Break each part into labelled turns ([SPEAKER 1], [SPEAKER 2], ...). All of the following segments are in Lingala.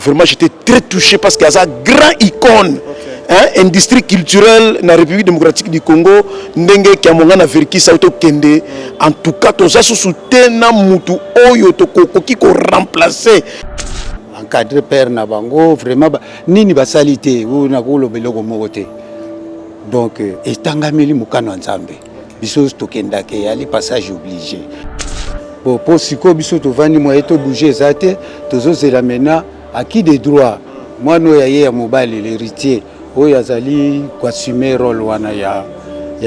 [SPEAKER 1] Vraiment, j'étais très touché parce qu'il y a une grande icône. Industrie culturelle dans la République démocratique du Congo, ndenge kiamonga na verki sauto kende. En tout cas, tous ça soutena mutu oyo to koki ko remplacer.
[SPEAKER 2] Encadré père na bango vraiment nini basalite ou na ko lobeloko mokote. Donc etangameli mukano nzambe. Biso to kenda ke ali passage obligé. Bon pour siko biso to vani mo eto bouger zate tozo zela mena acquis des droits. Moi no ya mobile l'héritier. Oyo azali assumer rôle wana ya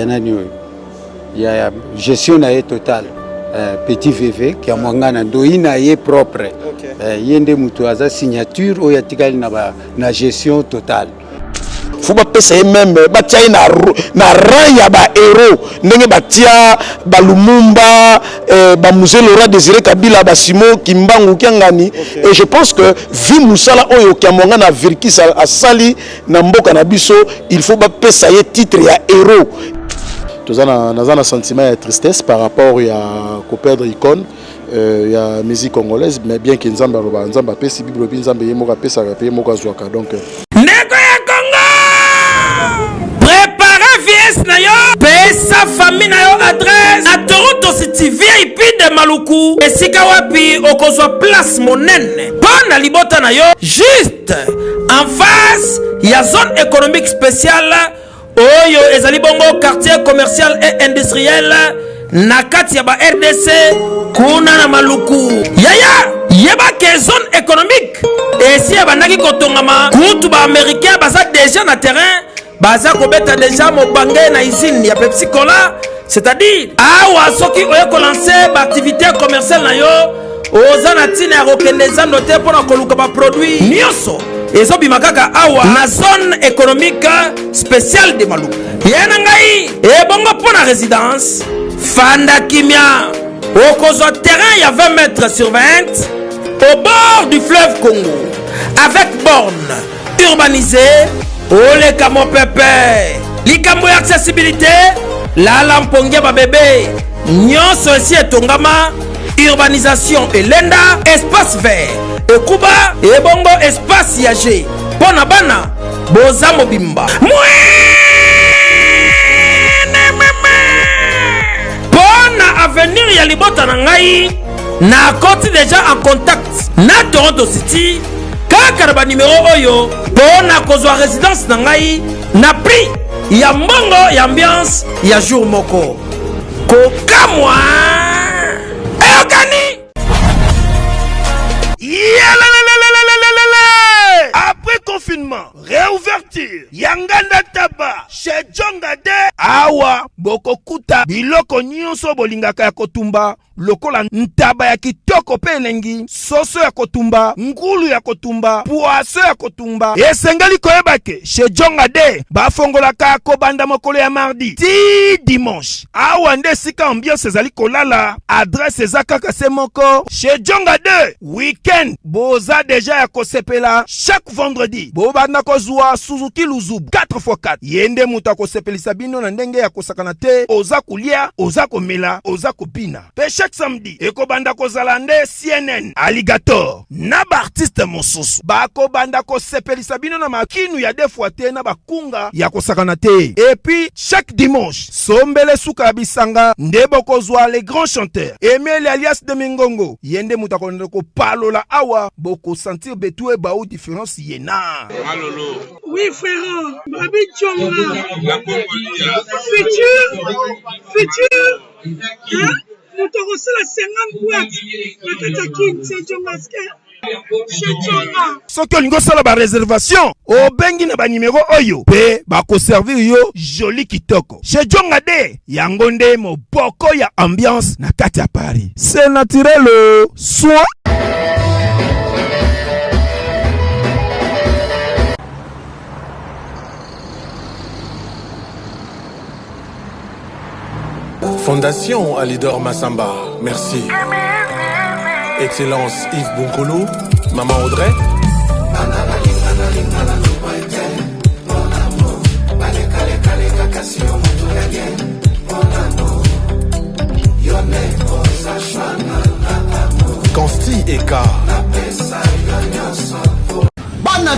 [SPEAKER 2] nani oyo ya gestion na ye total petit VV qui a mwangana ndoina ye propre yende mutu aza signature oyo atikali na gestion totale.
[SPEAKER 1] Faut pas penser même batia na raya ba héros ndenge batia ba Lumumba ba musée Laurent Désiré Kabila ba Simon Kimbangu Kiangani et je pense que vu musala oyo kiamonga na virkisa asali na mboka na biso il faut pas penser ye titre ya héros.
[SPEAKER 3] Nous avons un sentiment de tristesse par rapport à perdre icône ya musique congolaise mais bien que nzamba pesi bible nzamba yemoka pesa payer moka zwaka donc
[SPEAKER 4] na yo pesa famille na yo adresse na Toronto City VIP de Maluku esika wapi okozwa place monene pona libota na yo juste en face ya zone économique spéciale oyo ezali bongo quartier commercial et industriel na kati ya ba RDC kuna na Maluku yaya yeba ke zone économique esi ya bandaki kotongama kutu ba américain baza déjà na terrain baza kobeta déjà mobange na usine ya Pepsi Cola, c'est-à-dire awa soki oyeko lancer ba activité commerciale na yo oza na tina rokende za noter pour koluka ba produit nyoso ezobi makaka awa na zone économique spéciale de Maluku yana ngai e bongo pour la résidence fanda kimia okozwa terrain ya 20 mètres sur 20 au bord du fleuve Congo avec borne urbanisée. Ole kamo pepe likambo ya accessibilité la lampongia ba bébé nyonso esi etongama urbanisation elenda espace vert ekuba ebongo espace yage pona bana boza mobimba pona avenir ya libota na ngai na koti déjà en contact na Toronto City kaka ba numéro oyo pona kozwa résidence na ngai na prix ya mbongo ya ambiance ya jour moko kokamwa eyokani après confinement réouverture yanganda taba chez Jongade awa bokokuta biloko nyonso bolingaka ya kotumba lokola ntaba ya kitoko pe elengi soso ya kotumba ngulu ya kotumba poaso ya kotumba esengeli koyebake chez Jongade bafongolaka kobanda mokolo ya mardi ti dimanche awa nde sika ambiance ezali kolala adresse eza kaka se moko chez Jongade weekend boza deja ya kosepela chaque vendredi bobanda kozwa Suzuki Luzubu 4x4 yende muta kosepelisa bino na ndenge ya kosakana te oza kulia oza komela oza kopina pe chaque samedi ekobanda kozala nde CNN Alligator na ba artiste mosusu bakobanda kosepelisa bino na makinu ya defwa te na bakunga ya kosakana te et puis chaque dimanche sombele suka bisanga nde bokozwa les grands chanteurs Emile alias de Mingongo yende muta ko palola awa boko sentir betue ba ou différence yena
[SPEAKER 5] Malolo.
[SPEAKER 6] Oui frère Babi Tchonga futur hein nous te recevons 50 boîtes na Katakin c'est Jomaske
[SPEAKER 4] soki olingo sala ba réservation obengi na ba numéro oyo pe bako servir yo joli kitoko chez Jongade yango nde moboko ya ambiance na kati ya Paris c'est naturel soit
[SPEAKER 7] Fondation Alidor Massamba, merci. Excellence Yves Bonkolo, Maman Audrey. Consti Eka.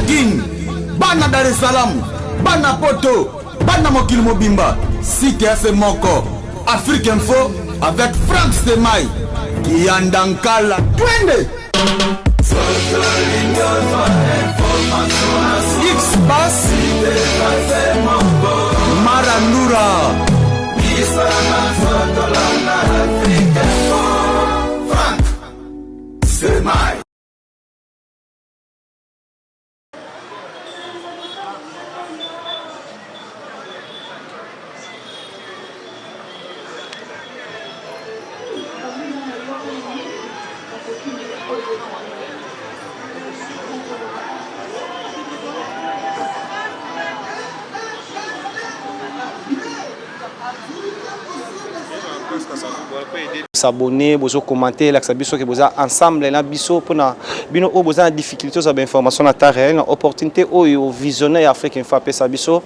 [SPEAKER 5] Guine, bana Dar es Salaam, bana Poto, bana Mokil Mobimba, Site FM Moko, Afrique Info avec Frank Stemai, Yandankala, Twende. X-Bass, Marandura, Frank Stemai.
[SPEAKER 8] S'abonner, vous commenter, la biso que vous ensemble la biso pour na bino o besoin difficultés sur information à temps réel, opportunité au visionnaire africain fait sa biso.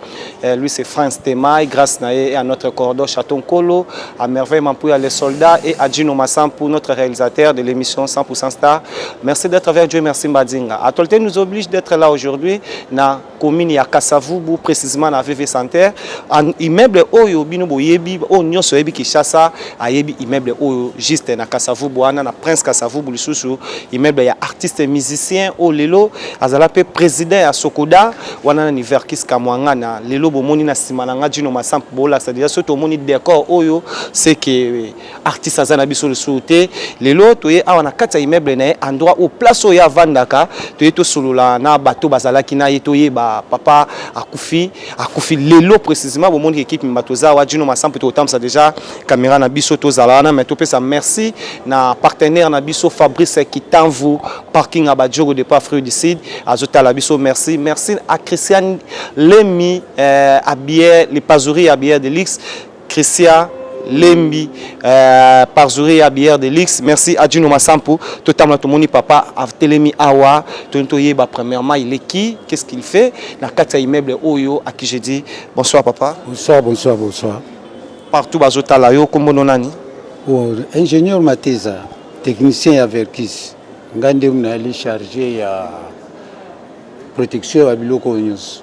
[SPEAKER 8] Lui c'est France Temai grâce à notre corridor Chaton Kolo, à merveillement pour les soldats et à Gino Massam pour notre réalisateur de l'émission 100% Star. Merci d'être avec Dieu, merci Mbadinga. Atolté nous oblige d'être là aujourd'hui na commune ya Kasavubu précisément na VV Santerre, un immeuble oyo bino boyebi o nyonso yebi Kinshasa ayebi immeuble oyo juste na Kasavubu wana na Prince Kasavubu lisusu immeuble ya artiste musicien o lelo azala pe président ya Sokoda wana ni Verkis Kamwanga na lelo bomoni na simananga Gino Massam bola c'est déjà surtout moni décor oyo c'est que artiste azana biso le souté lelo toye awana kata immeuble na endroit au place oya vandaka toye to solola na bato bazala kina yetoye ba papa akufi lelo précisément bomoni équipe mbatoza wa Gino Massam peut autant ça déjà caméra na biso to zalana mais to pesa merci na partenaire na biso Fabrice Kitanvu parking à Badjogo de Afrique du Sud azota la biso merci à Christian Lemi à bière les pazuries à bière de l'X Christian Lembi parzuri à bière de l'X merci à Gino Massampo totalement tout moni papa a telemi awa tontoye ba premièrement il est qui qu'est-ce qu'il fait na kata immeuble oyo à qui j'ai dit bonsoir papa
[SPEAKER 2] bonsoir
[SPEAKER 8] partout bazota la yo kombono nani
[SPEAKER 2] ingénieur Mateza technicien à Verkis ngande mnali chargé ya protection à biloko nyos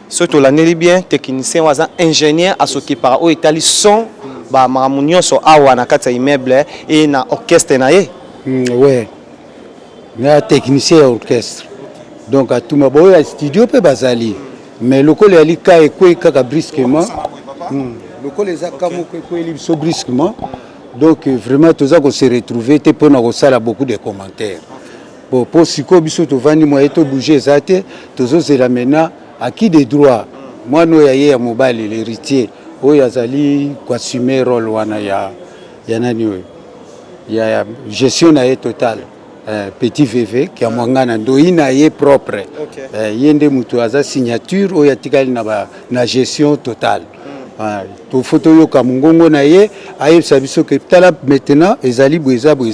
[SPEAKER 8] surtout l'année bien technicien waza ingénieur à ce qui par au Italie son ba mamunyo so awa na kata immeuble et na orchestre na ye
[SPEAKER 2] ouais na technicien orchestre donc à tout ma boya studio pe bazali mais lokole ali ka ekwe kaka brusquement lokole les akamo ekwe li so brusquement donc vraiment tous ça qu'on se retrouver te pour na sala beaucoup de commentaires bon pour siko biso to vandi mo eto bouger zate tozo c'est la maintenant à qui des droits moi no ya mobile l'héritier o yazali kwa assumer rôle wana ya nani we ya gestion na total petit VV qui a mwangana ndoina ye propre yende mutu aza signature o ya tikali na gestion totale to photo yo kamungongo na ye aye sabiso que tala maintenant ezali bwezabu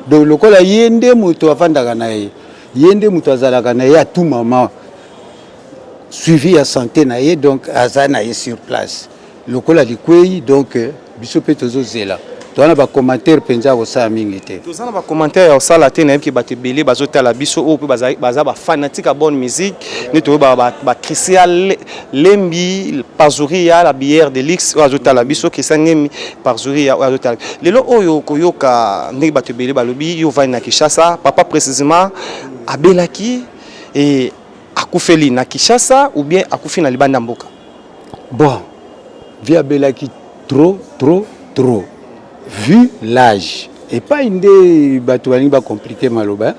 [SPEAKER 2] donc lokola yende mutu avandaka na ye yende mutu azalaka na ye à tout moment suivi à santé na ye donc azana ye sur place lokola likwei donc biso pe tozo zela tona ba commentaire penza ko sa mingi te
[SPEAKER 8] tozana ba commentaire au sala te na ki batebele bazota la biso o pe baza ba fanatique à bonne musique ni to ba Christian Lembi pazuria la bière de l'X azota la biso Christian Lembi pazuria azota lelo oyo koyoka ndeki batebele balobi yo va na Kinshasa papa précisément abelaki et akufeli na Kinshasa ou bien akufi na libanda mboka
[SPEAKER 2] bon via belaki trop vu l'âge et pas inde batouani ba compliqué maloba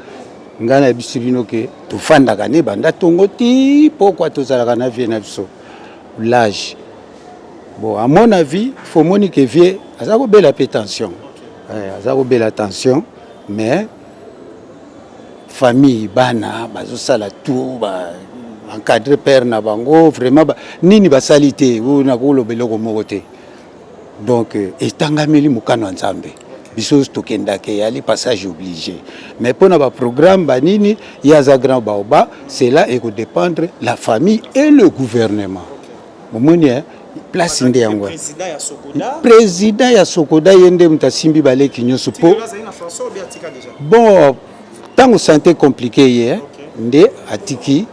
[SPEAKER 2] ngana bisibino ke to fanda kane banda tongoti pourquoi to zalaka na vie na biso l'âge bon à mon avis faut monique vie azako belle attention azako belle attention mais famille bana bazo sala tout ba encadrer père na bango vraiment nini basalite ou na ko lobeloko mokote donc etangameli mukano nzambe biso tokendake yali passage obligé mais pour na ba programme banini yaza grand baoba cela est dépendre la famille et le gouvernement momoni place inde yango président ya Sokoda yende mtasimbi baleki nyoso po bon ntango santé compliqué ye nde atiki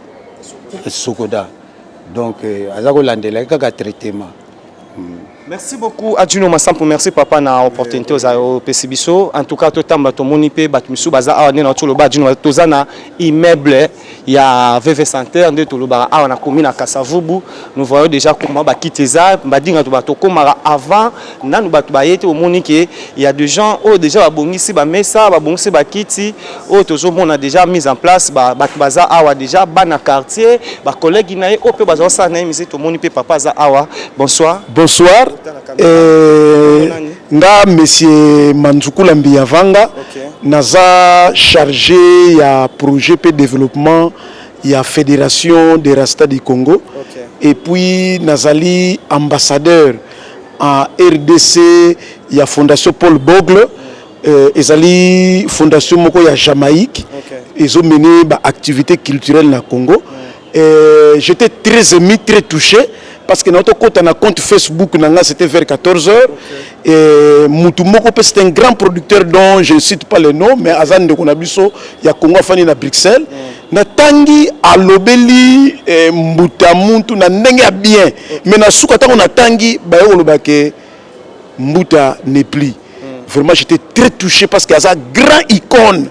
[SPEAKER 2] Sokoda donc aza kolandela kaka traitement.
[SPEAKER 8] Merci beaucoup Adjuno Massampo, merci papa na opportunité aux Pesibiso. En tout cas, tout temps bato monipe batmisu baza a na tolo ba Adjuno tozana immeuble ya VV Center de tolo ba a na commune à Kasavubu. Nous voyons déjà comment ba kiteza badinga to bato komara avant nanu bato ba yete au monique il y a des gens déjà ba bongisi ba mesa ba bongisi ba kiti tozo mona déjà mis en place ba bato baza awa déjà bana quartier ba collègue na o pe baza sa na mise to monipe papa za awa. Bonsoir.
[SPEAKER 1] Bonsoir. Nga monsieur Manzukula Mbiyavanga naza chargé ya projet de développement ya fédération des Rasta du Congo et puis nazali ambassadeur en RDC ya fondation Paul Bogle ezali fondation moko ya Jamaïque ils ont mené ba activité culturelle na Congo. J'étais très ému, très touché parce que notre compte na compte Facebook c'était vers 14h et Moutoumoko c'est un grand producteur dont je ne cite pas le nom mais Azan de Konabiso ya Congo fani na Bruxelles na tangi alobeli mbuta muntu na ndenge bien mais na suka ta on tangi ba olobake mbuta n'est plus. Vraiment j'étais très touché parce qu'il y a une grande icône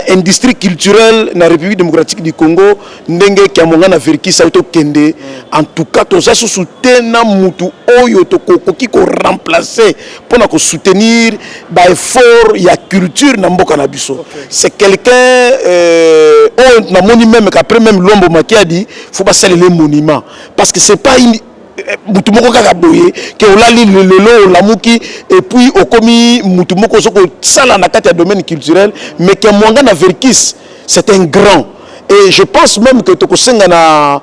[SPEAKER 1] industrie culturelle dans la République démocratique du Congo ndenge kiamonga na verki sauto kende en tout cas toza soutenir mutu oyo to koki ko remplacer pour na ko soutenir ba effort ya culture na mboka na biso. C'est quelqu'un on a moni même qu'après même Lombo Makiadi faut pas saluer les monuments parce que c'est pas une mutumoko kaka boye ke olali lelo lamuki et puis okomi mutumoko soko sala na kati ya domaine culturel mais que mwanga na verkis c'est un grand et je pense même que tokosenga na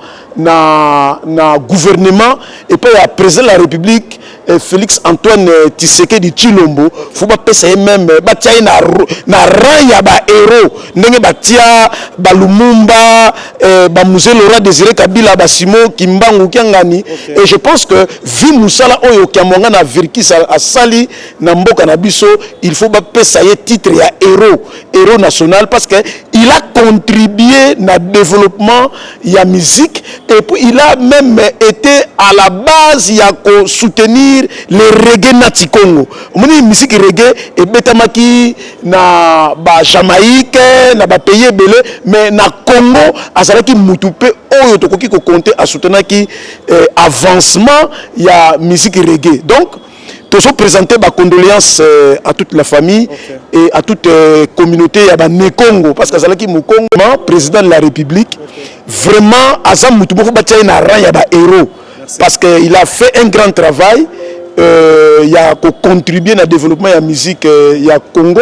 [SPEAKER 1] gouvernement et puis à président de la République Félix Antoine Tshisekedi Tshilombo faut pas passer même batia na raya ba héros ndenge batia ba Lumumba ba musée Laurent Désiré Kabila ba Simon Kimbangu Kiangani et je pense que vu musala oyo kiamonga na verkis a sali na mboka na biso il faut pas passer titre ya héros national parce que il a contribué na développement ya musique et puis il a même été à la base ya ko soutenir les reggae nati Congo. Moni musique reggae et betamaki na ba Jamaïque na ba pays belé mais na Congo azalaki mutupe oyo tokoki ko compter à soutenir ki avancement ya musique reggae. Donc tous présenter ma condoléances à toute la famille et à toute communauté ya ba Congo parce que azalaki Mukongo président de la République vraiment azam mutubo batia na rang ya ba héros parce que il a fait un grand travail il a contribué au développement de la musique ya Congo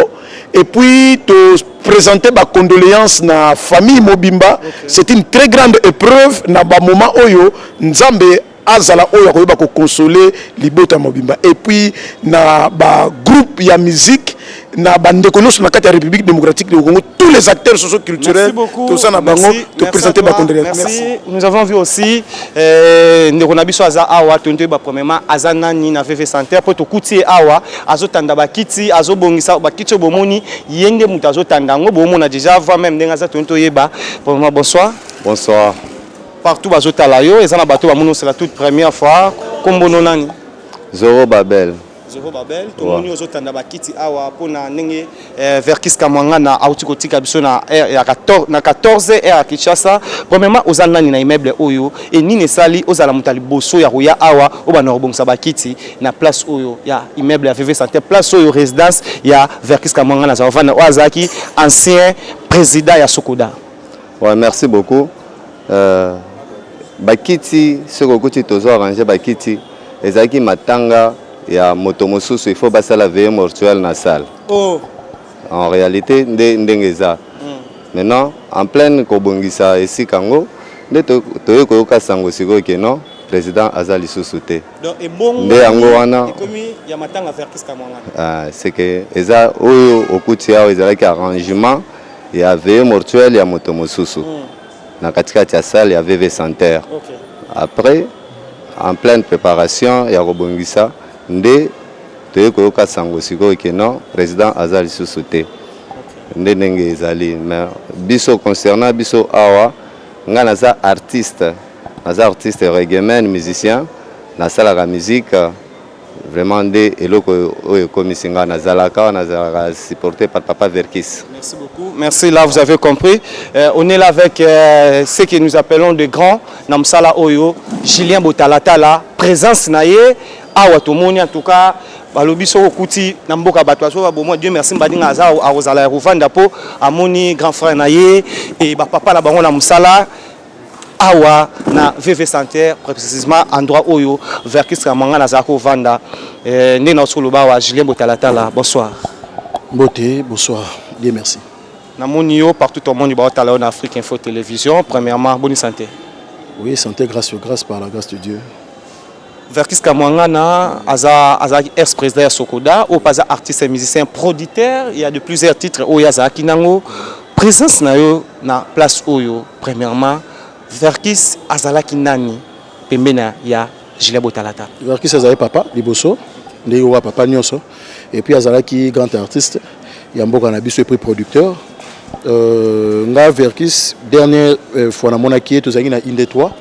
[SPEAKER 1] et puis te présenter ma condoléance na famille Mobimba c'est une très grande épreuve na ba moment oyo nzambe azala oyo ko ba ko consoler libota Mobimba et puis na ba groupe ya musique na bandeko nyonso na kati ya République démocratique du Congo tous les acteurs socio-culturels tout ça na bango te présenter ma condoléance.
[SPEAKER 8] Merci. Nous avons vu aussi ndeko na biso aza awa tonto ba premièrement azana ni na VV Center pour to kuti awa azotanda ba kiti azobongisa ba kiti bomoni yende mutu azotanda ngo bomona déjà avant même ndenga za tonto yeba. Bonsoir.
[SPEAKER 9] Bonsoir.
[SPEAKER 8] Partout bazotala yo ezana bato ba muno c'est la toute première fois kombono nani
[SPEAKER 9] Zoro Babel.
[SPEAKER 8] Zoro Babel to moni ozotanda ba kiti awa pona ndenge verkis kamwanga na autikotika biso na ya 14 à Kinshasa. Premièrement ozana nani na immeuble oyo et nini sali ozala mutali boso ya roya awa obana robongsa ba kiti na place oyo ya immeuble ya VV Santé place oyo résidence ya verkis kamwanga na Zavana Wazaki ancien président ya Sokoda.
[SPEAKER 9] Ouais, merci beaucoup. Bakiti soko kuti tozo arranger bakiti ezaki matanga ya moto mosusu il faut basa la veille mortuelle na salle.
[SPEAKER 8] Oh.
[SPEAKER 9] En réalité ndengeza. Maintenant en pleine kobongisa esi kango nde to koyoka sango siko ke non président azali susute.
[SPEAKER 8] Donc et bon
[SPEAKER 9] nde yango wana
[SPEAKER 8] komi ya matanga vers kiska mwanga.
[SPEAKER 9] C'est que eza oyo okuti ya ezalaki arrangement ya veille mortuelle ya moto mosusu. Na katikati ya salle ya VV Center. Après en pleine préparation ya robongisa nde toye koyoka sango siko ke non président azali susute. ndenge ezali mais biso concernant biso awa nga naza artiste reggaeman musicien nasalaka musique vraiment nde eloko oyo ekomisi nga nazalaka supporté par Papa Verkis.
[SPEAKER 8] Merci beaucoup. Merci, là vous avez compris. On est là avec ceux que nous appelons de grands Namsala Oyo, Julien Botalatala, présence naye awa tomoni en tout cas balobi soko kuti na mboka bato aso ba bomo Dieu merci mbadinga aza akozala rovanda po amoni grand frère naye et ba papa na bango na musala awa na VV Santerre précisément endroit oyo Verkis Kamanga na zako vanda né na soloba wa Julien Botalatala. Bonsoir.
[SPEAKER 3] Mbote, bonsoir. Bien merci.
[SPEAKER 8] Na moni yo partout au monde ba tala en Afrique Info Télévision. Premièrement, bonne santé.
[SPEAKER 3] Oui, santé grâce par la grâce de Dieu.
[SPEAKER 8] Verkis Kamanga na aza ex-président ya Sokoda ou pas artiste et musicien producteur, il y a de plusieurs titres au Yazaki nango présence na yo na place oyo. Premièrement, Verkis azalaki nani pembena ya Julien Botalata.
[SPEAKER 3] Verkis azalaki papa liboso, ndé wa papa nyonso et puis azalaki grand artiste, ya mboka na biso et puis producteur. Nga Verkis dernière fois na monaki tozalaki na Inde 3.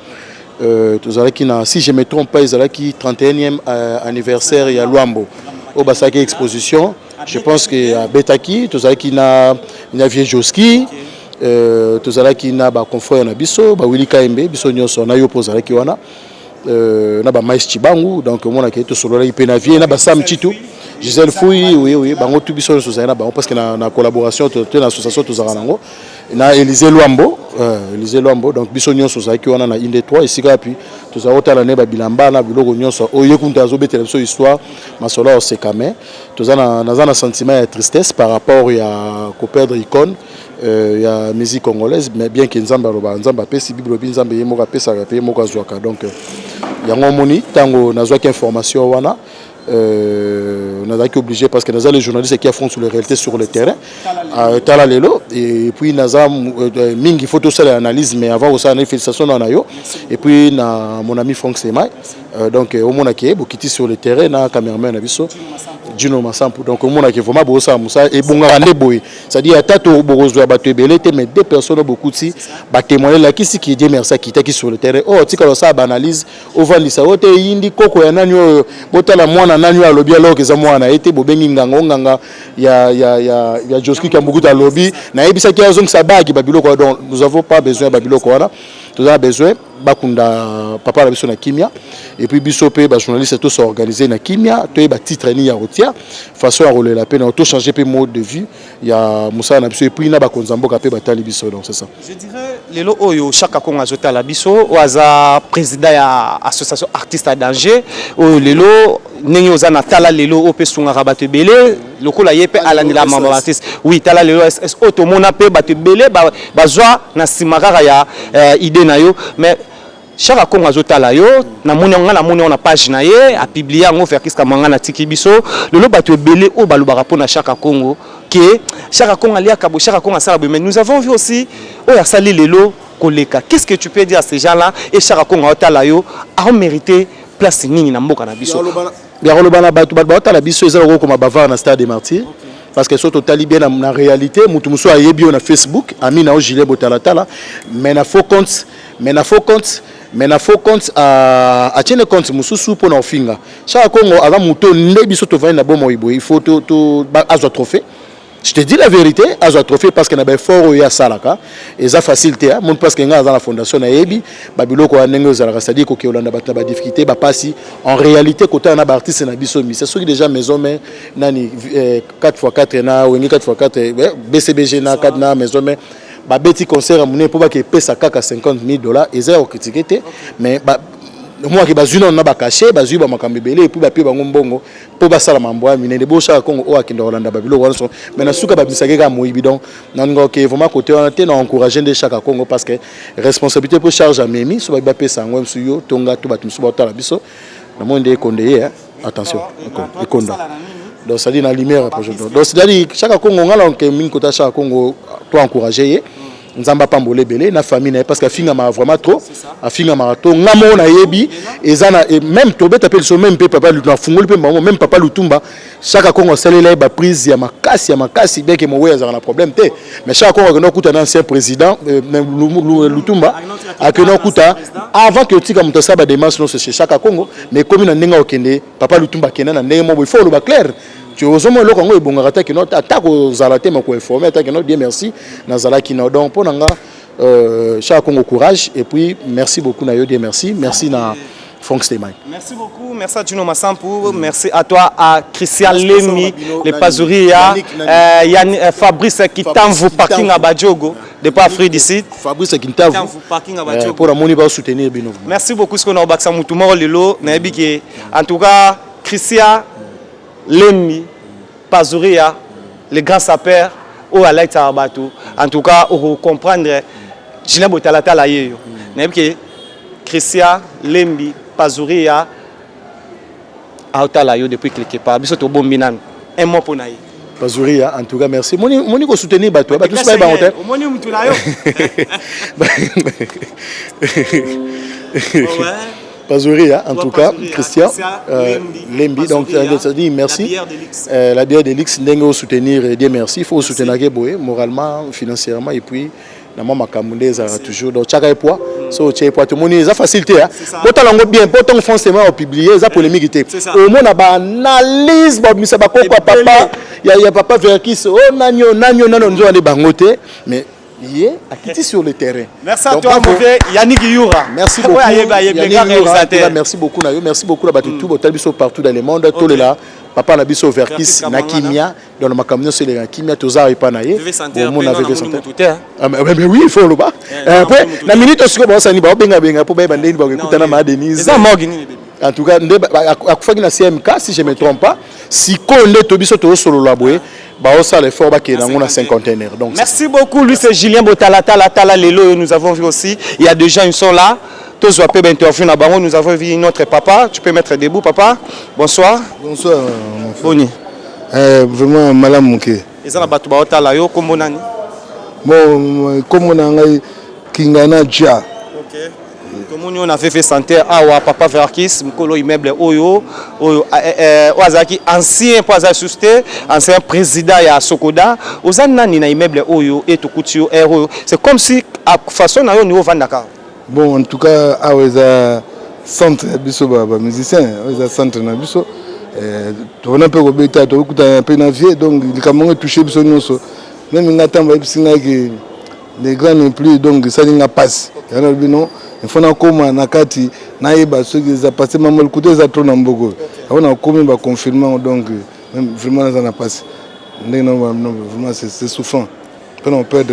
[SPEAKER 3] Si je ne me trompe pas, ils ont qui 31e anniversaire il y a Luambo au Basaki exposition. Je pense que à Betaki, tous qui na vieux Joski, tous qui na ba confrère na biso, ba Willy Kaimbe, biso nyonso na yo poza ki wana. Na ba Mais Chibangu, donc mon a été solo là il pénavier na ba Sam Chitou. Gisèle Fouy, oui, bango tout biso so na bango parce que na collaboration dans l'association tous arango. Na Élysée Luambo, donc biso nyonso so ki wana na Inde 3 ici puis tous autres na ba bilamba na biloko nyonso oye kunta zo betela biso histoire masolo au sekame. Tous na sentiment de tristesse par rapport à perdre icône il y a musique congolaise mais bien que nzamba pesi bible nzamba yemoka pesa yemoka zwaka donc yango moni tango nazwaki information wana on a été obligé parce que nous avons les journalistes qui affrontent sur les réalités sur le terrain tala lelo et puis nous avons mingi photo ça l'analyse mais avant ça on a félicitations dans nayo et puis na mon ami Franck Semai donc au monde qui est bokiti sur le terrain na cameraman na biso Dino Massampu donc au monde qui vraiment bossa musa et bongarande boy c'est-à-dire à tato borozo bato belete mais deux personnes beaucoup si ba témoigner là qui dit merci qui était sur le terrain oh tika ça analyse au vandisa ote indi koko ya nani botala mwana nani ya lobby alors que ça mwana été bobengi nganga ya Joski Kambukuta lobby na ebisa ki azong sabaki babilo quoi donc nous avons pas besoin babilo quoi là nous avons besoin bakunda papa la biso na kimia et puis biso pe ba journaliste tous organisé na kimia to ba titre ni ya rotia façon à rouler la peine on tout changer pe mode de vue ya Moussa na biso et puis na ba konzamboka pe batali biso donc c'est ça.
[SPEAKER 8] Je dirais lelo oyo chaka konga zota la biso oaza président ya association artiste à danger o lelo nengi oza na tala lelo o pe sunga rabato belé lokola yepe alani la mama artiste oui tala lelo est automona pe bato belé bazwa na simakaka ya idée na yo mais Chaka Kongo azotala yo na moni na page na ye a publié ngo Verkis Kamanga na tiki biso lelo bato belé o balobaka pona Chaka Kongo que Chaka Kongo alia kabo Chaka Kongo asala mais nous avons vu aussi o ya sali lelo koleka. Qu'est-ce que tu peux dire à ces gens-là et Chaka Kongo azotala yo a mérité place nini na mboka na biso
[SPEAKER 3] ya rolobana bato batala biso ezalo ko ma bavard na stade des Martyrs parce que surtout tali bien na réalité mutu muso ayebi na Facebook amina o Julien Botalatala mais na faux compte à tiene compte mususu pour na finga Chaka Kongo aga muto nde biso to vana na bomo ibo il faut to azo trophée. Je te dis la vérité, azo trophée parce que na ba fort ya salaka et ça facilité mon parce que nga dans la fondation na yebi babilo ko ndenge za c'est-à-dire ko Olanda batna ba difficulté ba passi en réalité côté na ba artiste na biso mi c'est sûr que déjà maison mais nani 4x4 na wengi 4x4 BCBG na 4 na maison mais ba beti concert amune pour ba ke pesa kaka $50,000 et ça critiqué mais moi qui bazuna na ba caché bazu ba makambe belé et puis ba pe bango mbongo pour ba sala mambo amine de bo Chaka Kongo o akinda Olanda babilo wana mais na suka ba bisake ka moyibi donc nango ke vraiment côté on a encourager de Chaka Kongo parce que responsabilité pour charge à memi so ba pesa ngom suyo tonga to batum so ba tala biso na monde kondeye attention ekonda donc ça dit na lumière projet donc c'est à dire Chaka Kongo ngala on ke min kota Chaka Kongo to encourager nzamba pambole belé na famille parce que finga ma vraiment trop a finga marathon ngamo na yebi ezana même tobeta pe so même papa lutumba fungoli pe même papa lutumba chaque Congo salela ba prise ya makasi bien que mo weya za na problème te mais chaque Congo no kuta na ancien président lutumba akeno kuta avant que tika mutasa ba démarche no chez chaque Congo mais comme na ndinga okende papa lutumba kena na ndenge mo il faut le ba clair. Tu as besoin de le Congo et bon attaque que notre attaque aux alatés mais qu'on informe attaque que notre Dieu merci nazala qui nous donne pour nanga chaque Congo courage et puis merci beaucoup na yo Dieu merci na Franck Stemai.
[SPEAKER 8] Merci beaucoup, merci à Juno Massampu, merci à toi, à Christian Lemi, les Pazuria, Fabrice qui t'envoie parking à Badjogo, depuis Afrique d'ici.
[SPEAKER 3] Fabrice qui t'envoie
[SPEAKER 8] parking à Badjogo.
[SPEAKER 3] Pour la monnaie va soutenir Bino.
[SPEAKER 8] Merci beaucoup ce qu'on a au Baksa Moutoumor Lelo, en tout cas, Christian Lemi, Pazuria, les grands sapeurs, au Alaït Arabatou, en tout cas, pour comprendre, je n'ai pas la taille. Christian Lembi, Pazuria, Aotala yo depuis quelque part. Biso to bombinan. Un mot pour naï.
[SPEAKER 3] Pazuria, en tout cas, merci. Moni ko soutenir bateau. Bateau c'est pas bon.
[SPEAKER 8] Moni mutula yo.
[SPEAKER 3] Pazuria, en tout cas, Christian Lembi, donc ça dit merci. La bière de l'X, n'engo soutenir, Dieu merci. Il faut soutenir Boé, moralement, financièrement, et puis, ma Kamundé, ça toujours. Donc, chaque poids, so tu poids, tout le monde, ça facilité. Pourtant, on bien, pourtant, forcément, publié, ça polémique. Au moins, on a analyse, mais ça va quoi, papa, il y a papa Verkis, oh, nanyo, nous allons bangoter, mais. À quitter sur le terrain.
[SPEAKER 8] Merci à toi, Yannick Youra.
[SPEAKER 3] Merci beaucoup. Merci beaucoup. Merci beaucoup. Tout partout dans le monde. Tout là. Papa Nabiso Verkis, Nakimia, dans le Macamino, c'est les Kimia, Toza et Panaye. Mais oui, il faut le bas. Après, la minute, on va benga pour Bébé pour écouter la Denise. En tout cas, à la CMK, si je ne me trompe pas, si on est Tobiso Solo Laboué, l'effort qui est dans 5 containers.
[SPEAKER 8] Merci beaucoup. Lui, c'est Julien Botalata, Lelo. Nous avons vu aussi, il y a des gens qui sont là. Tous les interviews na bango, nous avons vu notre papa. Tu peux mettre debout, papa. Bonsoir.
[SPEAKER 10] Bonsoir.
[SPEAKER 8] Boni.
[SPEAKER 10] Vraiment malam muke.
[SPEAKER 8] Ezana batu ba otala yo kombo nani?
[SPEAKER 10] Bon, kombo nanga Kingana Dia.
[SPEAKER 8] OK. Comme on a fait santé awa papa Verkis mkolo immeuble oyo ozaki ancien poza susté ancien président ya Sokoda ozana nani na immeuble oyo et tokutio héros. C'est comme si à façon na yo niveau vandaka.
[SPEAKER 10] Bon, en tout cas, à centre biso ba musicien, à centre na biso on a peu robeta to kuta un peu na vie donc il comment toucher biso nyonso même ngata ba bisinga que les grands non plus donc ça n'inga passe yana bino il faut na koma na kati na yeba ceux qui za passé mamal côté za trop na mboko on a commis ba confirmation donc même vraiment ça n'a passe non vraiment c'est souffrant quand on perd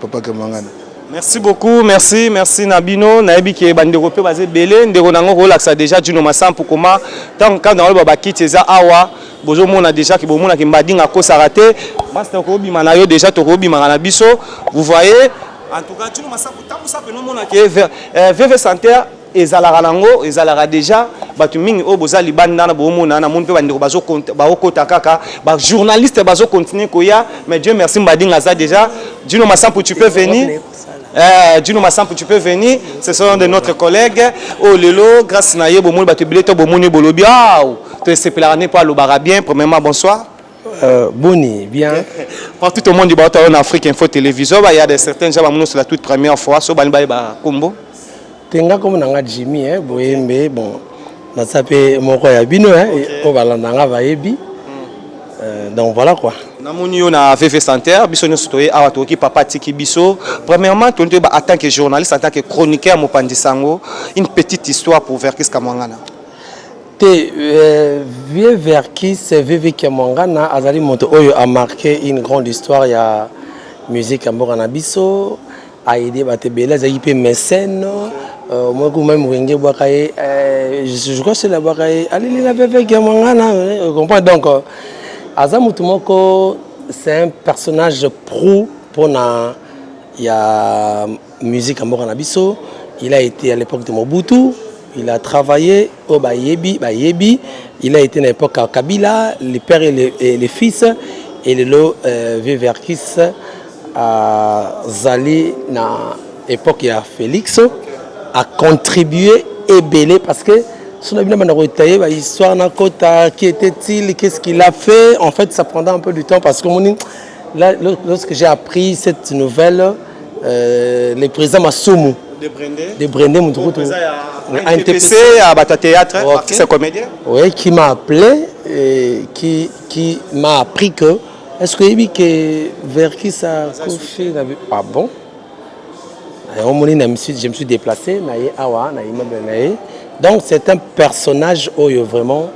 [SPEAKER 10] papa Kemangana.
[SPEAKER 8] Merci beaucoup, merci Nabino, Naebi qui est bandé européen basé belé, ndeko nango relaxa déjà Juno Massampu comment tant quand dans le babaki teza awa bozo mona déjà ki bomona ki mbadinga ko sarate, master ko bi manayo déjà to ko bi mangana biso, vous voyez en tout cas Juno Massampu tant ça peut non mona ki VV Santé ezalaka nango ezalaka déjà batu mingi o bozali banda na bomona na monde pe bandeko bazo kota kaka ba journaliste bazo continuer koya mais Dieu merci mbadinga ça déjà Juno Massampu tu peux venir. Juno Massampu, tu peux venir. Ce sont de notre collègue. Oh Lelo, grâce à Naye, Bomoni Batubileto, Bomoni Bolobia. Tu es séparé pour le barabien. Premièrement, bonsoir.
[SPEAKER 11] Boni, bien.
[SPEAKER 8] Pour tout le monde du Bateau en Afrique, Info Télévision, il y a certains gens qui sont la toute première fois. So Banba Kombo.
[SPEAKER 11] Tenga comme Nanga Jimmy, Boyembe, bon. On s'appelle Moko Bino, au Balandanga Vaebi. Donc voilà quoi.
[SPEAKER 8] Namunio na VV Santé, biso no sotoye awa toki papa tiki biso. Premièrement, en tant que journaliste, en tant que chroniqueur Mopandisango, une petite histoire pour Verkis Kamangana.
[SPEAKER 11] Vieux Verkis, VV Kamangana, Azali Moto Oyo a marqué une grande histoire. Il y a musique à Morana Biso, a aidé Batebele, il y a mécène. Moi, même Wenge Bwakaye, je crois que c'est la Bwakaye. Allez, la VV Kamangana, vous comprenez donc. Azamutumoko, c'est un personnage pro pour la musique à Moranabiso. Il a été à l'époque de Mobutu, il a travaillé au Bayebi, il a été à l'époque à Kabila, les pères et les fils, et le Verkis Zali na époque il y a Félix a contribué et belé parce que son avis n'a pas histoire na kota qui était-il, qu'est-ce qu'il a fait. En fait, ça prendra un peu du temps parce que là, lorsque j'ai appris cette nouvelle, le président Massoumou de Brendé
[SPEAKER 8] un TPC à Bata Théâtre, artiste comédien.
[SPEAKER 11] Oui, qui m'a appelé et qui m'a appris que est-ce que que Verkis a confié ah bon. Je me suis déplacé, donc c'est un personnage où il y a vraiment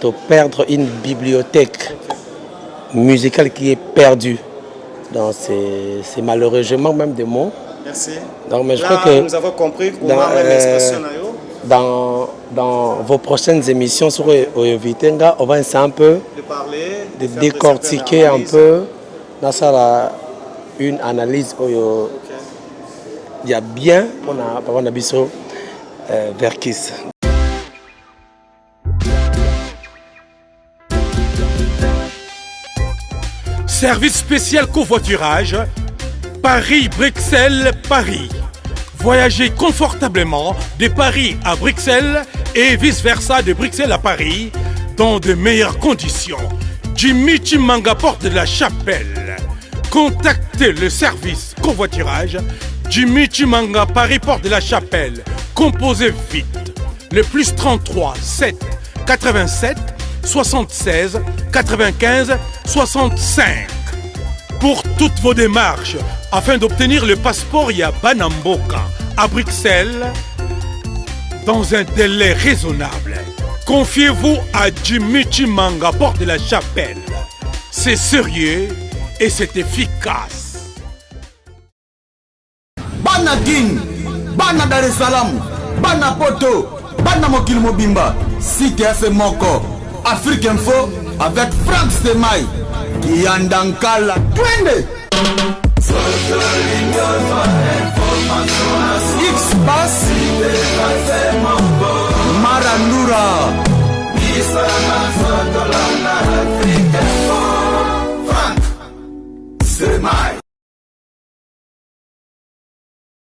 [SPEAKER 11] de perdre une bibliothèque musicale qui est perdue. Donc c'est malheureusement même des mots.
[SPEAKER 8] Merci.
[SPEAKER 11] Donc, mais je
[SPEAKER 8] là,
[SPEAKER 11] crois que
[SPEAKER 8] nous avons compris comment même l'expression
[SPEAKER 11] dans vos prochaines émissions sur Oyovitenga, on va essayer un peu
[SPEAKER 8] de parler,
[SPEAKER 11] de décortiquer un peu. Dans ça, une analyse où il y a bien on a biso Verkis.
[SPEAKER 12] Service spécial covoiturage Paris-Bruxelles, Paris. Voyagez confortablement de Paris à Bruxelles et vice-versa de Bruxelles à Paris dans de meilleures conditions. Jimmy Chimanga, porte de la Chapelle. Contactez le service covoiturage Jimmy Chimanga, Paris, porte de la Chapelle. Composez vite. Le plus 33 7 87 76 95 65. Pour toutes vos démarches, afin d'obtenir le passeport Banamboka à Bruxelles, dans un délai raisonnable, confiez-vous à Jimmy Chimanga, porte de la Chapelle. C'est sérieux et c'est efficace.
[SPEAKER 5] Bana Guine, Bana Dar es Salaam, Bana Poto, Bana Mokil Mobimba, Site FM Moko, Afrique Info avec Frank Stemai, Kiandankala, Twende. X-Bass, Marandura, Frank Stemai.